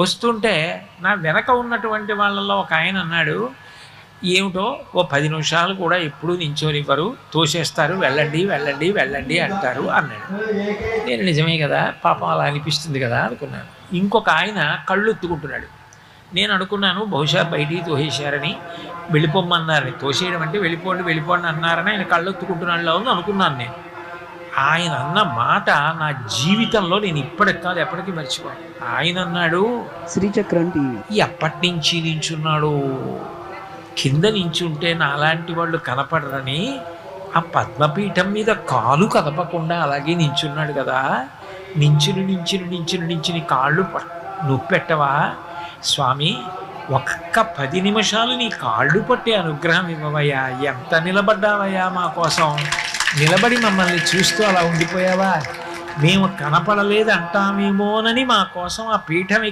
వస్తుంటే నా వెనక ఉన్నటువంటి వాళ్ళల్లో ఒక ఆయన అన్నాడు, ఏమిటో ఓ 10 నిమిషాలు కూడా ఎప్పుడూ నించోనివ్వరు, తోసేస్తారు, వెళ్ళండి వెళ్ళండి వెళ్ళండి అంటారు అన్నాడు. నేను నిజమే కదా, పాపం అలా అనిపిస్తుంది కదా అనుకున్నాను. ఇంకొక ఆయన కళ్ళు ఎత్తుకుంటున్నాడు. నేను అనుకున్నాను బహుశా బయటికి తోసేశారని, వెళ్ళిపోమ్మన్నారని, తోసేయడం అంటే వెళ్ళిపోండి వెళ్ళిపోండి అన్నారని ఆయన కళ్ళు ఎత్తుకుంటున్నాడులో ఉంది అనుకున్నాను నేను. ఆయన అన్న మాట నా జీవితంలో నేను ఇప్పటికి కాదు ఎప్పటికీ మర్చిపోను. ఆయన అన్నాడు, శ్రీచక్రం టీవీ. ఎప్పటి నుంచి నించున్నాడు, కింద నించుంటే నాలాంటి వాళ్ళు కనపడరని ఆ పద్మపీఠం మీద కాలు కదపకుండా అలాగే నించున్నాడు కదా, నించుని కాళ్ళు నొప్పెట్టవా స్వామి, ఒక్క 10 నిమిషాలు నీ కాళ్ళు పట్టే అనుగ్రహం ఇవ్వవయ్యా, ఎంత నిలబడ్డావయ్యా మా కోసం, నిలబడి మమ్మల్ని చూస్తూ అలా ఉండిపోయావా, మేము కనపడలేదు అంటామేమోనని మా కోసం ఆ పీఠం